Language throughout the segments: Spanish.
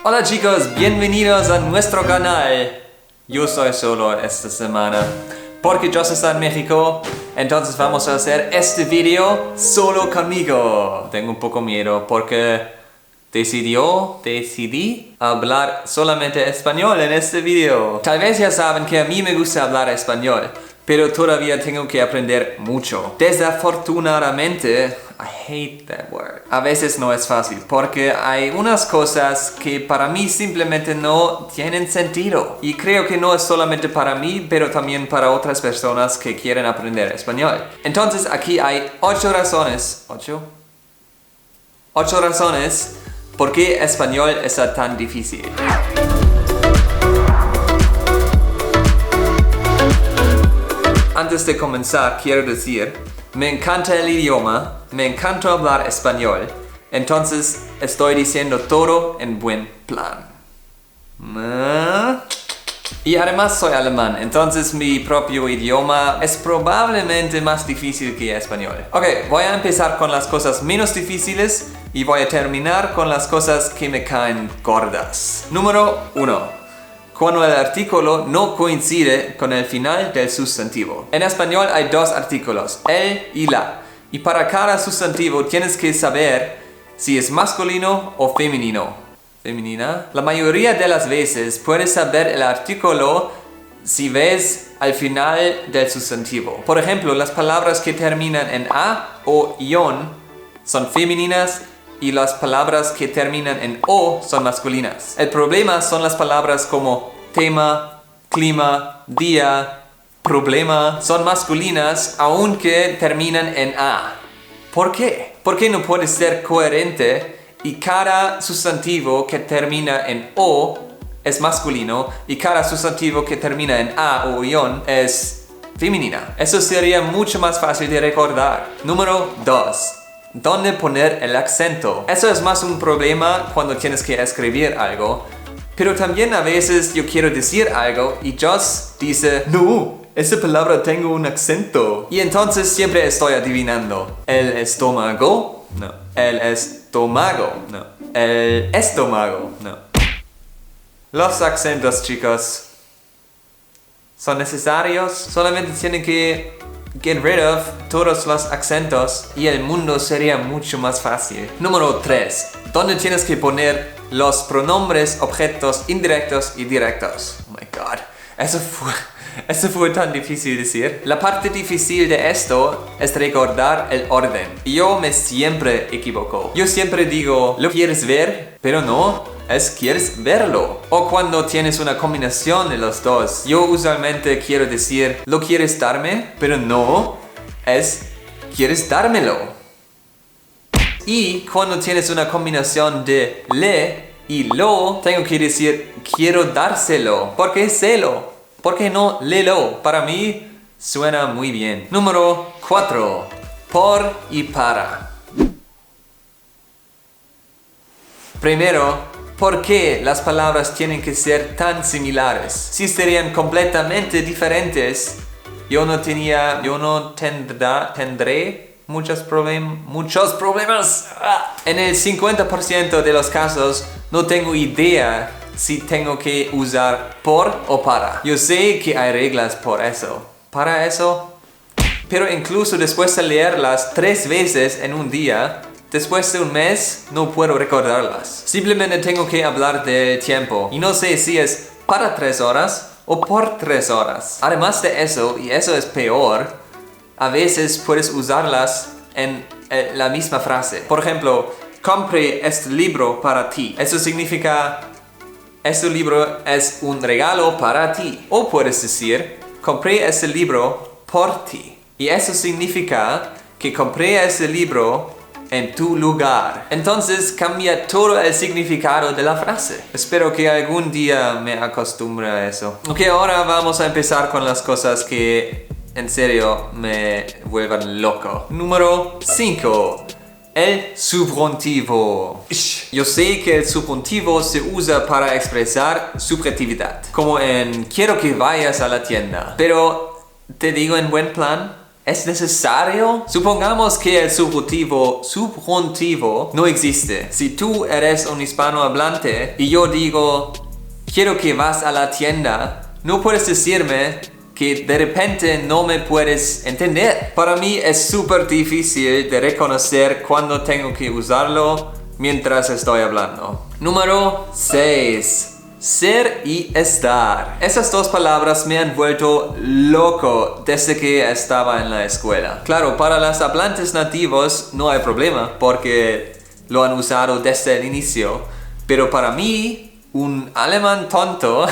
Hola chicos, bienvenidos a nuestro canal. Yo soy solo esta semana porque Joss está en México, entonces vamos a hacer este video solo conmigo. Tengo un poco miedo porque decidí hablar solamente español en este video. Tal vez ya saben que a mí me gusta hablar español, pero todavía tengo que aprender mucho. Desafortunadamente, I hate that word. A veces no es fácil porque hay unas cosas que para mí simplemente no tienen sentido. Y creo que no es solamente para mí, pero también para otras personas que quieren aprender español. Entonces aquí hay 8 razones. ¿8 razones por qué español está tan difícil. Antes de comenzar, quiero decir, me encanta el idioma, me encanta hablar español, entonces estoy diciendo todo en buen plan. Y además soy alemán, entonces mi propio idioma es probablemente más difícil que español. Ok, voy a empezar con las cosas menos difíciles y voy a terminar con las cosas que me caen gordas. Número 1. Cuando el artículo no coincide con el final del sustantivo. En español hay 2 artículos, el y la. Y para cada sustantivo tienes que saber si es masculino o femenino. ¿Femenina? La mayoría de las veces puedes saber el artículo si ves al final del sustantivo. Por ejemplo, las palabras que terminan en a o ion son femeninas y las palabras que terminan en o son masculinas. El problema son las palabras como tema, clima, día, problema. Son masculinas aunque terminan en a. ¿Por qué? ¿Por qué no puedes ser coherente y cada sustantivo que termina en o es masculino y cada sustantivo que termina en a o ion es femenina? Eso sería mucho más fácil de recordar. Número 2. ¿Dónde poner el acento? Eso es más un problema cuando tienes que escribir algo. Pero también a veces yo quiero decir algo y Joss dice, no, esa palabra tengo un acento. Y entonces siempre estoy adivinando. ¿El estómago? No. ¿El estómago? No. ¿El estómago? No. Los acentos, chicos, son necesarios. Solamente tienen que get rid of todos los acentos y el mundo sería mucho más fácil. Número 3. ¿Dónde tienes que poner los pronombres, objetos indirectos y directos? Oh my god. Eso fue tan difícil decir. La parte difícil de esto es recordar el orden. Yo me siempre equivoco. Yo siempre digo, ¿lo quieres ver? Pero no, es quieres verlo. O cuando tienes una combinación de los dos. Yo usualmente quiero decir, ¿lo quieres darme? Pero no, es quieres dármelo. Y cuando tienes una combinación de le y lo, tengo que decir, quiero dárselo. ¿Por qué celo? ¿Por qué no lelo? Para mí suena muy bien. Número 4. Por y para. Primero, ¿por qué las palabras tienen que ser tan similares? Si serían completamente diferentes, yo no tendré muchos problemas. En el 50% de los casos, no tengo idea si tengo que usar por o para. Yo sé que hay reglas por eso. Para eso. Pero incluso después de leerlas 3 veces en un día, después de un mes, no puedo recordarlas. Simplemente tengo que hablar del tiempo. Y no sé si es para 3 horas o por 3 horas. Además de eso, y eso es peor, a veces puedes usarlas en la misma frase. Por ejemplo, compré este libro para ti. Eso significa, este libro es un regalo para ti. O puedes decir, compré este libro por ti. Y eso significa que compré este libro en tu lugar. Entonces cambia todo el significado de la frase. Espero que algún día me acostumbre a eso. Ok, ahora vamos a empezar con las cosas que en serio me vuelvan loco. Número 5. El subjuntivo. Yo sé que el subjuntivo se usa para expresar subjetividad. Como en quiero que vayas a la tienda. Pero te digo en buen plan, ¿Es necesario? Supongamos que el subjuntivo no existe. Si tú eres un hispanohablante y yo digo, quiero que vas a la tienda, no puedes decirme que de repente no me puedes entender. Para mí es súper difícil de reconocer cuándo tengo que usarlo mientras estoy hablando. Número 6. Ser y estar. Esas dos palabras me han vuelto loco desde que estaba en la escuela. Claro, para los hablantes nativos no hay problema porque lo han usado desde el inicio. Pero para mí, un alemán tonto,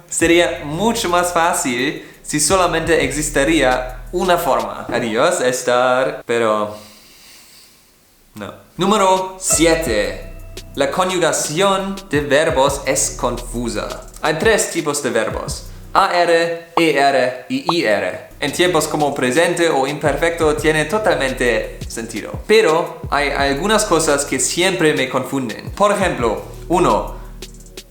sería mucho más fácil si solamente existiría una forma. Adiós, estar, pero no. Número 7. La conjugación de verbos es confusa. Hay 3 tipos de verbos: AR, ER y IR. En tiempos como presente o imperfecto tiene totalmente sentido. Pero hay algunas cosas que siempre me confunden. Por ejemplo, 1.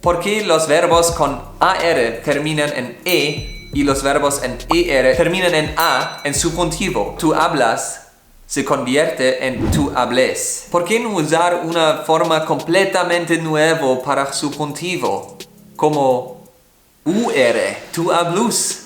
¿Por qué los verbos con AR terminan en E y los verbos en ER terminan en A en subjuntivo? Tú hablas se convierte en tú hables. ¿Por qué no usar una forma completamente nueva para subjuntivo? Como UR, tú hablus.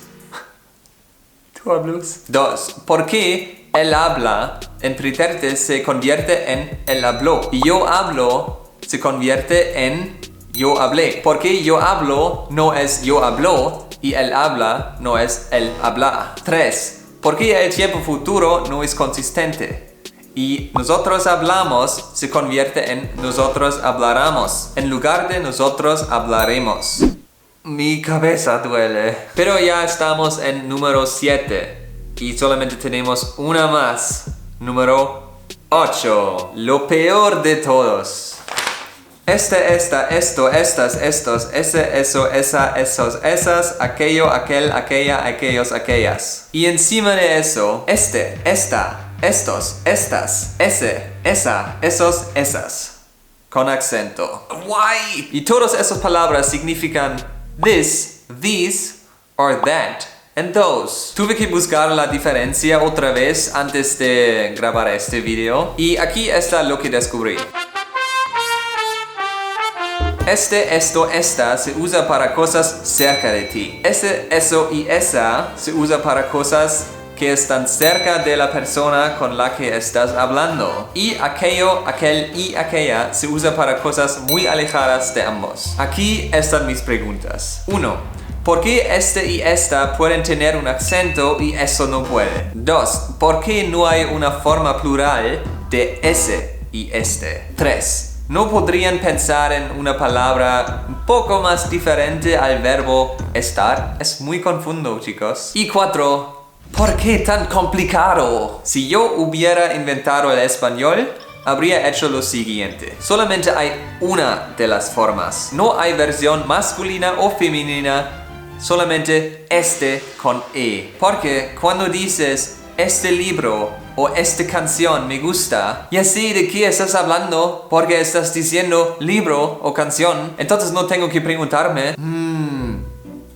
Tú hablus. 2. ¿Por qué él habla en pretérito se convierte en él habló? Y yo hablo se convierte en yo hablé. ¿Por qué yo hablo no es yo habló y él habla no es él habla? 3. ¿Por qué el tiempo futuro no es consistente? Y nosotros hablamos se convierte en nosotros hablaremos, en lugar de nosotros hablaremos. Mi cabeza duele. Pero ya estamos en número 7. Y solamente tenemos una más. Número 8. Lo peor de todos. Esta, esto, estas, estos, ese, eso, esa, esos, esas, aquello, aquel, aquella, aquellos, aquellas. Y encima de eso, esta, estos, estas, ese, esa, esos, esas. Con acento. Guay. Y todas esas palabras significan this, these, or that, and those. Tuve que buscar la diferencia otra vez antes de grabar este video. Y aquí está lo que descubrí. Esto, esta se usa para cosas cerca de ti. Ese, eso y esa se usa para cosas que están cerca de la persona con la que estás hablando. Y aquello, aquel y aquella se usa para cosas muy alejadas de ambos. Aquí están mis preguntas. 1. ¿Por qué este y esta pueden tener un acento y eso no puede? 2. ¿Por qué no hay una forma plural de ese y este? 3. ¿No podrían pensar en una palabra un poco más diferente al verbo estar? Es muy confuso, chicos. Y 4. ¿Por qué tan complicado? Si yo hubiera inventado el español, habría hecho lo siguiente. Solamente hay una de las formas. No hay versión masculina o femenina, solamente este con E. Porque cuando dices este libro o esta canción me gusta, ya sé de qué estás hablando porque estás diciendo libro o canción. Entonces no tengo que preguntarme,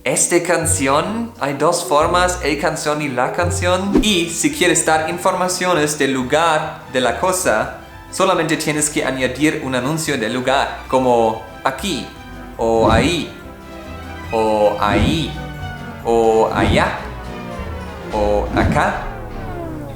¿esta canción? Hay 2 formas, el canción y la canción. Y si quieres dar informaciones del lugar de la cosa, solamente tienes que añadir un anuncio del lugar, como aquí, o ahí, o ahí, o allá, o acá.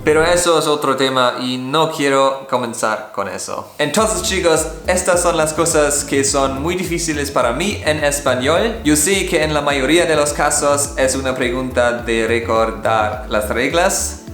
Pero eso es otro tema y no quiero comenzar con eso. Entonces, chicos, estas son las cosas que son muy difíciles para mí en español. Yo sé que en la mayoría de los casos es una pregunta de recordar las reglas,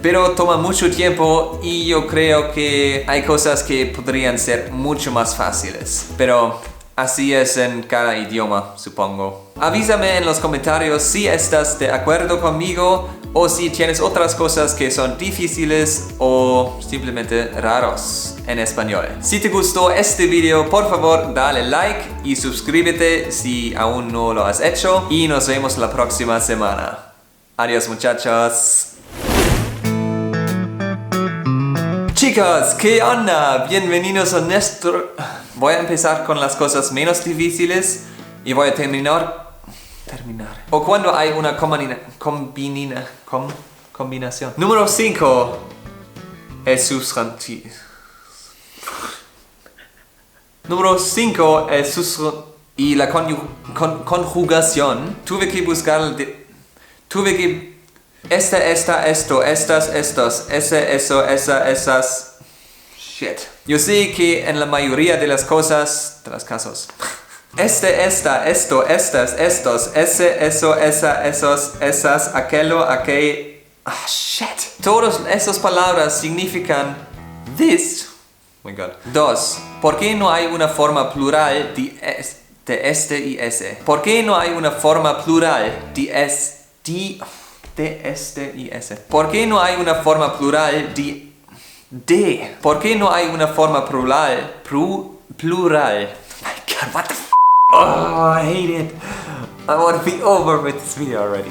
pero toma mucho tiempo y yo creo que hay cosas que podrían ser mucho más fáciles. Pero así es en cada idioma, supongo. Avísame en los comentarios si estás de acuerdo conmigo o si tienes otras cosas que son difíciles o simplemente raros en español. Si te gustó este video, por favor dale like y suscríbete si aún no lo has hecho. Y nos vemos la próxima semana. Adiós, muchachos. Chicos, ¿qué onda? Bienvenidos a nuestro... Voy a empezar con las cosas menos difíciles y voy a terminar. O cuando hay una combinación combinación. Número 5. El sustantivo. Número 5. El sustantivo. Y la conjugación. Tuve que buscar... Tuve que... esta, esto, estas, estos, ese, eso, esa, esas... Shit. Yo sé que en la mayoría de las cosas... de los casos... esta, esto, estas, estos, ese, eso, esa, esos, esas, aquello, aquel... Ah, shit. Todas esas palabras significan this. Oh my God. 2. ¿Por qué no hay una forma plural de este y ese? ¿Por qué no hay una forma plural de este y ese? ¿Por qué no hay una forma plural de? ¿Por qué no hay una forma plural? Plural. Oh my God, what the f***? Oh, I hate it. I want to be over with this video already.